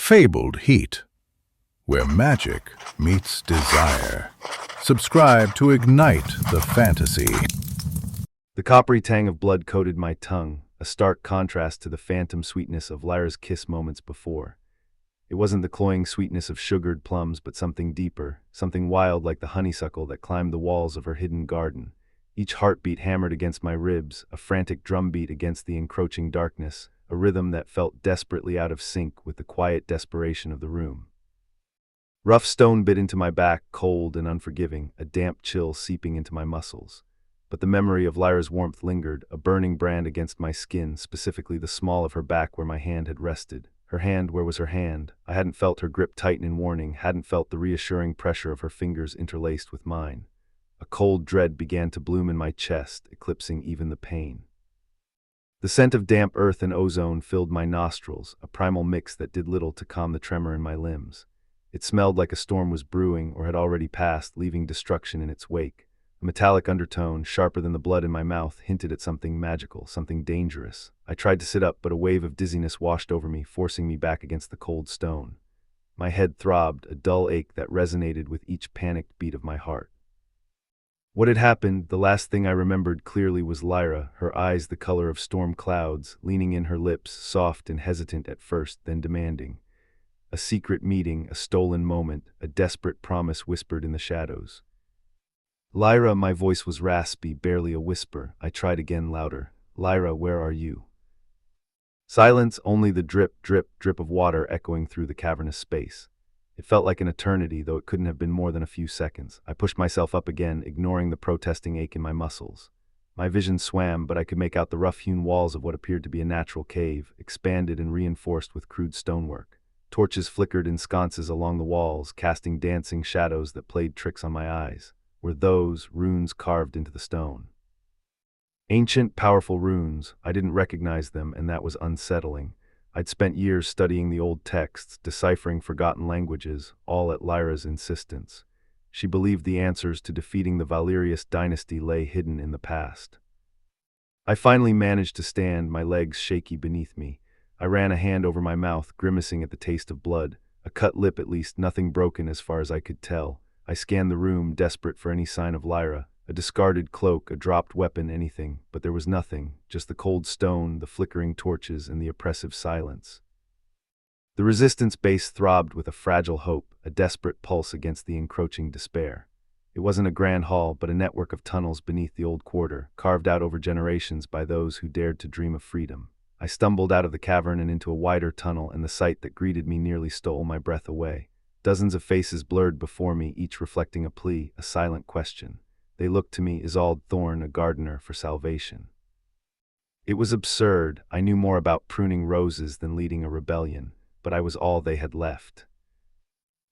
fabled heat, where magic meets desire. Subscribe to ignite the fantasy. The coppery tang of blood coated my tongue, a stark contrast to the phantom sweetness of Lyra's kiss moments before. It wasn't the cloying sweetness of sugared plums, but something deeper, something wild like the honeysuckle that climbed the walls of her hidden garden. Each heartbeat hammered against my ribs, a frantic drumbeat against the encroaching darkness, a rhythm that felt desperately out of sync with the quiet desperation of the room. Rough stone bit into my back, cold and unforgiving, a damp chill seeping into my muscles. But the memory of Lyra's warmth lingered, a burning brand against my skin, specifically the small of her back where my hand had rested. Her hand, where was her hand? I hadn't felt her grip tighten in warning, hadn't felt the reassuring pressure of her fingers interlaced with mine. A cold dread began to bloom in my chest, eclipsing even the pain. The scent of damp earth and ozone filled my nostrils, a primal mix that did little to calm the tremor in my limbs. It smelled like a storm was brewing or had already passed, leaving destruction in its wake. A metallic undertone, sharper than the blood in my mouth, hinted at something magical, something dangerous. I tried to sit up, but a wave of dizziness washed over me, forcing me back against the cold stone. My head throbbed, a dull ache that resonated with each panicked beat of my heart. What had happened, the last thing I remembered clearly, was Lyra, her eyes the color of storm clouds, leaning in, her lips soft and hesitant at first, then demanding. A secret meeting, a stolen moment, a desperate promise whispered in the shadows. Lyra, my voice was raspy, barely a whisper. I tried again, louder. Lyra, where are you? Silence, only the drip, drip, drip of water echoing through the cavernous space. It felt like an eternity, though it couldn't have been more than a few seconds. I pushed myself up again, ignoring the protesting ache in my muscles. My vision swam, but I could make out the rough-hewn walls of what appeared to be a natural cave, expanded and reinforced with crude stonework. Torches flickered in sconces along the walls, casting dancing shadows that played tricks on my eyes. Were those runes carved into the stone? Ancient, powerful runes. I didn't recognize them, and that was unsettling. I'd spent years studying the old texts, deciphering forgotten languages, all at Lyra's insistence. She believed the answers to defeating the Valerius dynasty lay hidden in the past. I finally managed to stand, my legs shaky beneath me. I ran a hand over my mouth, grimacing at the taste of blood. A cut lip at least, nothing broken as far as I could tell. I scanned the room, desperate for any sign of Lyra. A discarded cloak, a dropped weapon, anything. But there was nothing, just the cold stone, the flickering torches, and the oppressive silence. The resistance base throbbed with a fragile hope, a desperate pulse against the encroaching despair. It wasn't a grand hall, but a network of tunnels beneath the old quarter, carved out over generations by those who dared to dream of freedom. I stumbled out of the cavern and into a wider tunnel, and the sight that greeted me nearly stole my breath away. Dozens of faces blurred before me, each reflecting a plea, a silent question. They looked to me, Isolde Thorn, a gardener, for salvation. It was absurd. I knew more about pruning roses than leading a rebellion, but I was all they had left.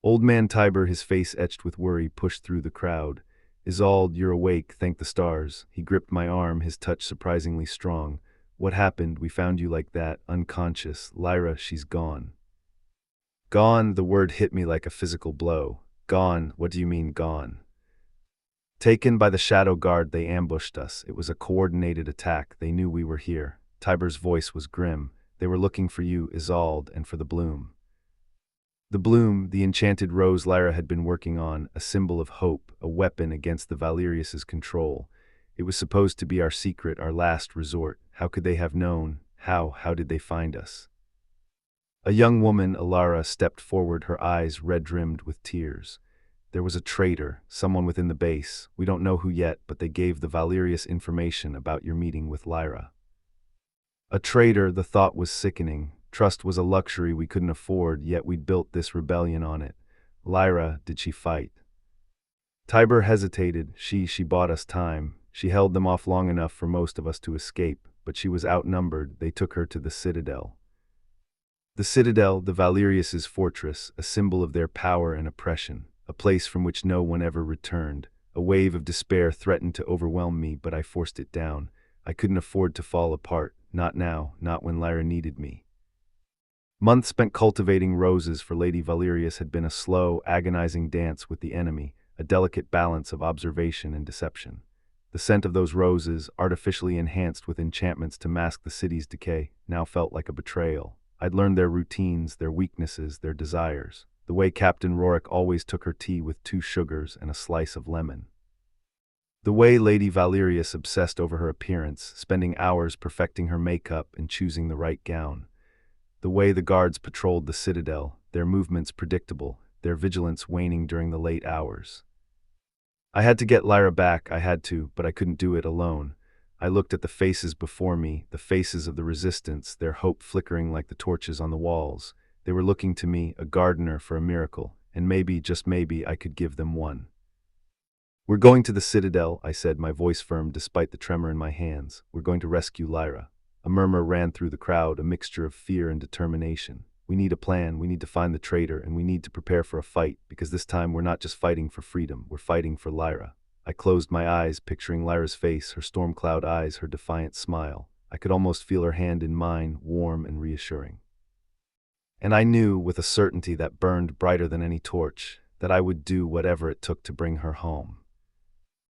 Old man Tiber, his face etched with worry, pushed through the crowd. Isolde, you're awake, thank the stars. He gripped my arm, his touch surprisingly strong. What happened? We found you like that, unconscious. Lyra, she's gone. Gone, the word hit me like a physical blow. Gone, what do you mean gone? Taken by the shadow guard, they ambushed us. It was a coordinated attack. They knew we were here. Tiber's voice was grim. They were looking for you, Isolde, and for the bloom. The bloom, the enchanted rose Lyra had been working on, a symbol of hope, a weapon against the Valerius's control. It was supposed to be our secret, our last resort. How could they have known? How did they find us? A young woman, Alara, stepped forward, her eyes red-rimmed with tears. There was a traitor, someone within the base. We don't know who yet, but they gave the Valerius information about your meeting with Lyra. A traitor, the thought was sickening. Trust was a luxury we couldn't afford, yet we'd built this rebellion on it. Lyra, did she fight? Tiber hesitated. She bought us time. She held them off long enough for most of us to escape, but she was outnumbered. They took her to the Citadel. The Citadel, the Valerius's fortress, a symbol of their power and oppression, a place from which no one ever returned. A wave of despair threatened to overwhelm me, but I forced it down. I couldn't afford to fall apart, not now, not when Lyra needed me. Months spent cultivating roses for Lady Valerius had been a slow, agonizing dance with the enemy, a delicate balance of observation and deception. The scent of those roses, artificially enhanced with enchantments to mask the city's decay, now felt like a betrayal. I'd learned their routines, their weaknesses, their desires. The way Captain Rorik always took her tea with 2 sugars and a slice of lemon. The way Lady Valerius obsessed over her appearance, spending hours perfecting her makeup and choosing the right gown. The way the guards patrolled the citadel, their movements predictable, their vigilance waning during the late hours. I had to get Lyra back, I had to, but I couldn't do it alone. I looked at the faces before me, the faces of the resistance, their hope flickering like the torches on the walls. They were looking to me, a gardener, for a miracle, and maybe, just maybe, I could give them one. "We're going to the citadel," I said, my voice firm despite the tremor in my hands. "We're going to rescue Lyra." A murmur ran through the crowd, a mixture of fear and determination. "We need a plan, we need to find the traitor, and we need to prepare for a fight, because this time we're not just fighting for freedom, we're fighting for Lyra." I closed my eyes, picturing Lyra's face, her storm cloud eyes, her defiant smile. I could almost feel her hand in mine, warm and reassuring. And I knew, with a certainty that burned brighter than any torch, that I would do whatever it took to bring her home.